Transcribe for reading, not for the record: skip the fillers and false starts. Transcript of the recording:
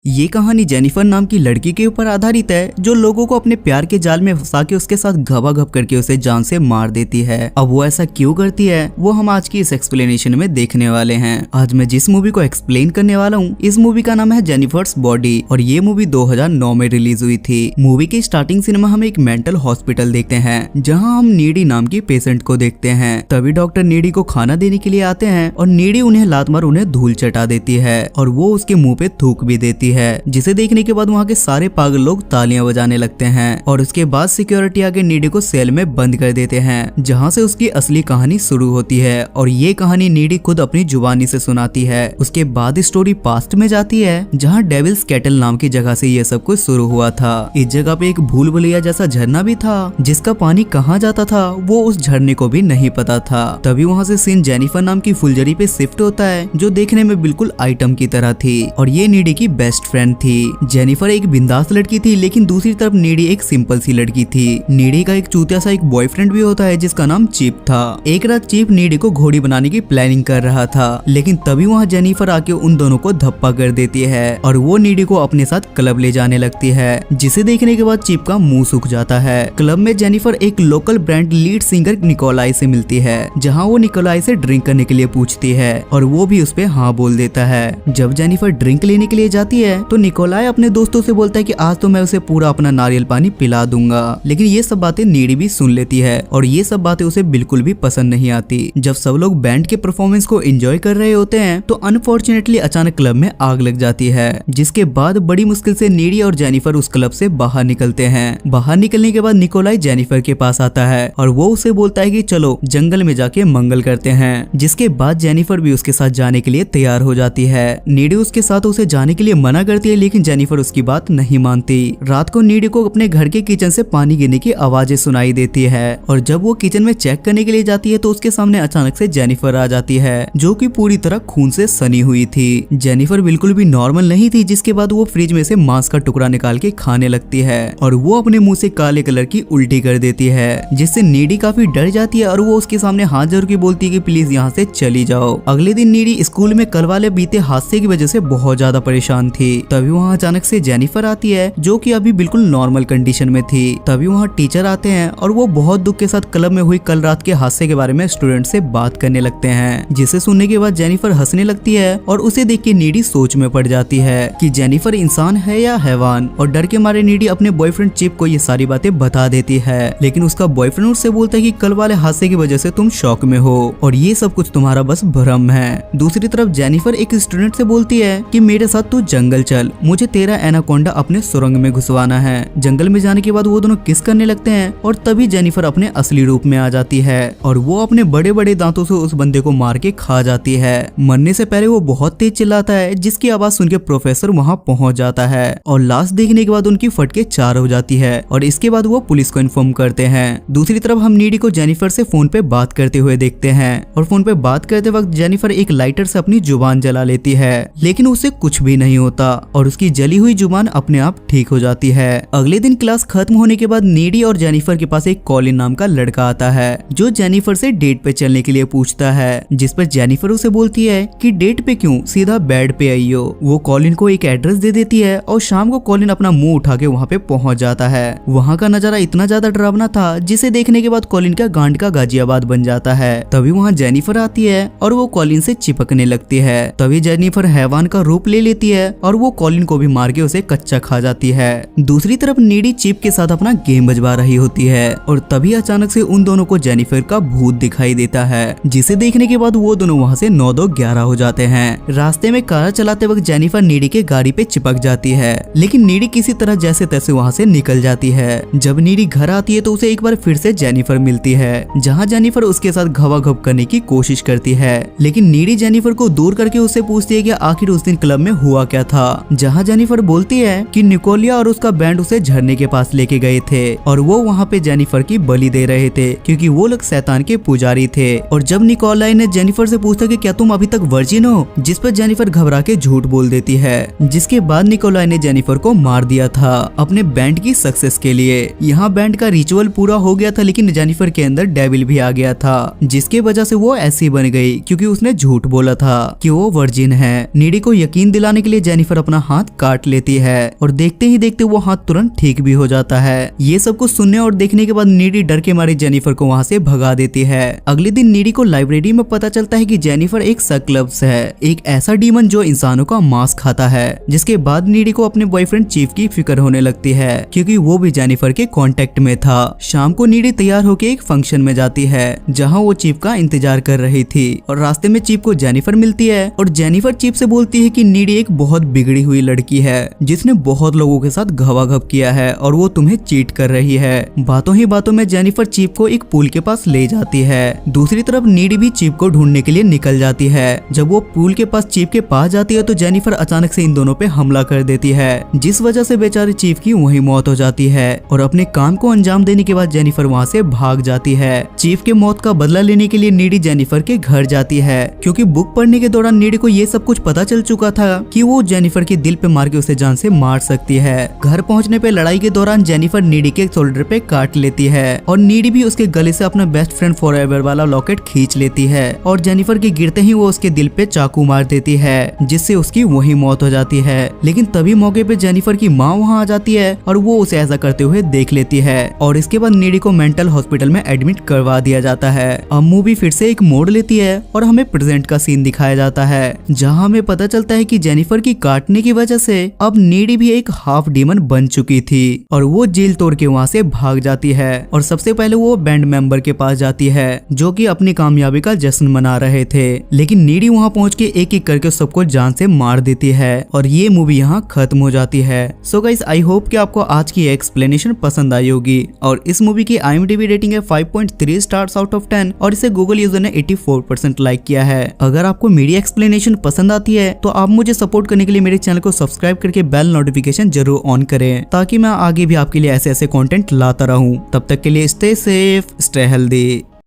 ये कहानी जेनिफर नाम की लड़की के ऊपर आधारित है जो लोगों को अपने प्यार के जाल में फंसा के उसके साथ घबाघब करके उसे जान से मार देती है। अब वो ऐसा क्यों करती है वो हम आज की इस एक्सप्लेनेशन में देखने वाले हैं। आज मैं जिस मूवी को एक्सप्लेन करने वाला हूँ इस मूवी का नाम है जेनिफर्स बॉडी और ये मूवी 2009 में रिलीज हुई थी। मूवी की स्टार्टिंग सिनेमा हम एक मेंटल हॉस्पिटल देखते हैं जहाँ हम नीडी नाम की पेशेंट को देखते हैं। तभी डॉक्टर नीडी को खाना देने के लिए आते हैं और नीडी उन्हें लात मार उन्हें धूल चटा देती है और वो उसके मुंह पे थूक भी देती है, जिसे देखने के बाद वहाँ के सारे पागल लोग तालियां बजाने लगते हैं और उसके बाद सिक्योरिटी आके नीडी को सेल में बंद कर देते हैं जहाँ से उसकी असली कहानी शुरू होती है और ये कहानी नीडी खुद अपनी जुबानी से सुनाती है। उसके बाद स्टोरी पास्ट में जाती है जहाँ डेविल्स कैटल नाम की जगह से ये सब कुछ शुरू हुआ था। इस जगह पे एक भूल भुलैया जैसा झरना भी था जिसका पानी कहाँ जाता था वो उस झरने को भी नहीं पता था। तभी वहाँ से सीन जेनिफर नाम की फुलझड़ी पे शिफ्ट होता है जो देखने में बिल्कुल आइटम की तरह थी और ये नीडी की बेस्ट फ्रेंड थी। जेनिफर एक बिंदास लड़की थी लेकिन दूसरी तरफ नीडी एक सिंपल सी लड़की थी। नीडी का एक चूतिया सा एक बॉयफ्रेंड भी होता है जिसका नाम चीप था। एक रात चीप नीडी को घोड़ी बनाने की प्लानिंग कर रहा था लेकिन तभी वहाँ जेनिफर आके उन दोनों को धप्पा कर देती है और वो नीडी को अपने साथ क्लब ले जाने लगती है जिसे देखने के बाद चीप का मुंह सूख जाता है। क्लब में जेनिफर एक local brand lead singer Nikolai से मिलती है जहाँ वो निकोलाई से ड्रिंक करने के लिए पूछती है और वो भी उस पे हाँ बोल देता है। जब जेनिफर ड्रिंक लेने के लिए जाती है तो निकोलाई अपने दोस्तों से बोलता है कि आज तो मैं उसे पूरा अपना नारियल पानी पिला दूंगा, लेकिन ये सब बातें नीडी भी सुन लेती है और ये सब बातें उसे बिल्कुल भी पसंद नहीं आती। जब सब लोग बैंड के परफॉर्मेंस को एंजॉय कर रहे होते हैं तो अनफॉर्चुनेटली अचानक क्लब में आग लग जाती है जिसके बाद बड़ी मुश्किल से नीडी और जेनिफर उस क्लब से बाहर निकलते हैं। बाहर निकलने के बाद निकोलाई जेनिफर के पास आता है और वो उसे बोलता है कि चलो जंगल में जाके मंगल करते हैं, जिसके बाद जेनिफर भी उसके साथ जाने के लिए तैयार हो जाती है। नीडी उसके साथ उसे जाने के लिए मना करती है लेकिन जेनिफर उसकी बात नहीं मानती। रात को नीडी को अपने घर के किचन से पानी गिरने की आवाजें सुनाई देती है और जब वो किचन में चेक करने के लिए जाती है तो उसके सामने अचानक से जेनिफर आ जाती है जो कि पूरी तरह खून से सनी हुई थी। जेनिफर बिल्कुल भी नॉर्मल नहीं थी जिसके बाद वो फ्रिज में से मांस का टुकड़ा निकाल के खाने लगती है और वो अपने मुंह से काले कलर की उल्टी कर देती है जिससे नीडी काफी डर जाती है और वो उसके सामने हाथ जोड़ के बोलती है कि प्लीज यहाँ से चली जाओ। अगले दिन नीडी स्कूल में कल वाले बीते हादसे की वजह से बहुत ज्यादा परेशान थी। तभी वहाँ अचानक से जेनिफर आती है जो कि अभी बिल्कुल नॉर्मल कंडीशन में थी। तभी वहाँ टीचर आते हैं और वो बहुत दुख के साथ क्लब में हुई कल रात के हादसे के बारे में स्टूडेंट से बात करने लगते हैं, जिसे सुनने के बाद जेनिफर हंसने लगती है और उसे देख के नीडी सोच में पड़ जाती है कि जेनिफर इंसान है या हैवान और डर के मारे नीडी अपने बॉयफ्रेंड चिप को ये सारी बातें बता देती है लेकिन उसका बॉयफ्रेंड उससे बोलता है कि कल वाले हादसे की वजह से तुम शॉक में हो और ये सब कुछ तुम्हारा बस भ्रम है। दूसरी तरफ जेनिफर एक स्टूडेंट से बोलती है कि मेरे साथ तू जंगल चल, मुझे तेरा एनाकोंडा अपने सुरंग में घुसवाना है। जंगल में जाने के बाद वो दोनों किस करने लगते हैं और तभी जेनिफर अपने असली रूप में आ जाती है और वो अपने बड़े बड़े दांतों से उस बंदे को मार के खा जाती है। मरने से पहले वो बहुत तेज चिल्लाता है जिसकी आवाज सुन के प्रोफेसर वहाँ पहुँच जाता है और लाश देखने के बाद उनकी फटके 4 हो जाती है और इसके बाद वो पुलिस को इन्फॉर्म करते हैं। दूसरी तरफ हम नीडी को जेनिफर से फोन पे बात करते हुए देखते हैं और फोन पे बात करते वक्त जेनिफर एक लाइटर से अपनी जुबान जला लेती है लेकिन उससे कुछ भी नहीं होता और उसकी जली हुई जुबान अपने आप ठीक हो जाती है। अगले दिन क्लास खत्म होने के बाद नीडी और जेनिफर के पास एक कॉलिन नाम का लड़का आता है जो जेनिफर से डेट पे चलने के लिए पूछता है, जिस पर जेनिफर उसे बोलती है कि डेट पे क्यों, सीधा बेड पे आइयो। वो कॉलिन को एक एड्रेस दे देती है और शाम को कॉलिन अपना मुंह उठा के वहाँ पे पहुँच जाता है। वहाँ का नजारा इतना ज्यादा डरावना था जिसे देखने के बाद कॉलिन का गांड का गाजियाबाद बन जाता है। तभी वहाँ जेनिफर आती है और वो कॉलिन से चिपकने लगती है। तभी जेनिफर हैवान का रूप ले लेती है और वो कॉलिन को भी मार के उसे कच्चा खा जाती है। दूसरी तरफ नीडी चिप के साथ अपना गेम बजवा रही होती है और तभी अचानक से उन दोनों को जेनिफर का भूत दिखाई देता है जिसे देखने के बाद वो दोनों वहाँ से 9-2-11 हो जाते हैं। रास्ते में कार चलाते वक्त जेनिफर नीडी के गाड़ी पे चिपक जाती है लेकिन नीडी किसी तरह जैसे तैसे वहाँ से निकल जाती है। जब नीडी घर आती है तो उसे एक बार फिर से जेनिफर मिलती है जहाँ जेनिफर उसके साथ घबाघब करने की कोशिश करती है लेकिन नीडी जेनिफर को दूर करके उससे पूछती है कि आखिर उस दिन क्लब में हुआ क्या था, जहाँ जेनिफर बोलती है कि निकोलिया और उसका बैंड उसे झरने के पास लेके गए थे और वो वहाँ पे जेनिफर की बलि दे रहे थे क्योंकि वो लोग शैतान के पुजारी थे। और जब निकोलाई ने जेनिफर से पूछा कि क्या तुम अभी तक वर्जिन हो, जिस पर जेनिफर घबरा के झूठ बोल देती है, जिसके बाद निकोलाई ने जेनिफर को मार दिया था अपने बैंड की सक्सेस के लिए। यहाँ बैंड का रिचुअल पूरा हो गया था लेकिन जेनिफर के अंदर डेविल भी आ गया था जिसके वजह से वो ऐसी बन गई क्योंकि उसने झूठ बोला था कि वो वर्जिन है। नीडी को यकीन दिलाने के लिए जेनिफर जेनिफर अपना हाथ काट लेती है और देखते ही देखते वो हाथ तुरंत ठीक भी हो जाता है। ये सब कुछ सुनने और देखने के बाद नीडी डर के मारे जेनिफर को वहाँ से भगा देती है। अगले दिन नीडी को लाइब्रेरी में पता चलता है कि जेनिफर एक सक्लब्स है, एक ऐसा डीमन जो इंसानों का मांस खाता है। जिसके बाद नीडी को अपने बॉयफ्रेंड चीफ की फिक्र होने लगती है क्योंकि वो भी जेनिफर के कांटेक्ट में था। शाम को नीडी तैयार होकर एक फंक्शन में जाती है जहाँ वो चीफ का इंतजार कर रही थी और रास्ते में चीफ को जेनिफर मिलती है और जेनिफर चीफ से बोलती है कि नीडी एक बहुत बिगड़ी हुई लड़की है जिसने बहुत लोगों के साथ घवाघव किया है और वो तुम्हें चीट कर रही है। बातों ही बातों में जेनिफर चीफ को एक पूल के पास ले जाती है। दूसरी तरफ नीडी भी चीफ को ढूंढने के लिए निकल जाती है। जब वो पूल के पास चीफ के पास जाती है तो जेनिफर अचानक से इन दोनों पे हमला कर देती है जिस वजह से बेचारे चीफ की वहीं मौत हो जाती है और अपने काम को अंजाम देने के बाद जेनिफर वहाँ से भाग जाती है। चीफ के मौत का बदला लेने के लिए नीडी जेनिफर के घर जाती है क्योंकि बुक पढ़ने के दौरान नीडी को ये सब कुछ पता चल चुका था कि वो जेनिफर के दिल पे मार के उसे जान से मार सकती है। घर पहुंचने पे लड़ाई के दौरान जेनिफर नीडी के शोल्डर पे काट लेती है और नीडी भी उसके गले से अपना बेस्ट फ्रेंड फॉरएवर वाला लॉकेट खींच लेती है और जेनिफर के गिरते ही वो उसके दिल पे चाकू मार देती है जिससे उसकी वही मौत हो जाती है। लेकिन तभी मौके पे जेनिफर की माँ वहाँ आ जाती है और वो उसे ऐसा करते हुए देख लेती है और इसके बाद नीडी को मेंटल हॉस्पिटल में एडमिट करवा दिया जाता है। अब मूवी फिर से एक मोड़ लेती है और हमें प्रेजेंट का सीन दिखाया जाता है जहाँ हमें पता चलता है कि जेनिफर की काटने की वजह से अब नीडी भी एक हाफ डीमन बन चुकी थी और वो जेल तोड़ के वहाँ से भाग जाती है और सबसे पहले वो बैंड मेंबर के पास जाती है जो कि अपनी कामयाबी का जश्न मना रहे थे। लेकिन नीडी वहाँ पहुँच के एक एक करके सबको जान से मार देती है और ये मूवी यहाँ खत्म हो जाती है। सो गाइस आई होप कि आपको आज की एक्सप्लेनेशन पसंद आई होगी और इस मूवी की IMDb रेटिंग है 5.3 स्टार्स आउट ऑफ 10 और इसे गूगल यूजर ने 84% लाइक किया है। अगर आपको मेरी एक्सप्लेनेशन पसंद आती है तो आप मुझे सपोर्ट करने के लिए मेरे चैनल को सब्सक्राइब करके बेल नोटिफिकेशन जरूर ऑन करें ताकि मैं आगे भी आपके लिए ऐसे ऐसे कंटेंट लाता रहूं। तब तक के लिए स्टे सेफ, स्टे हेल्दी।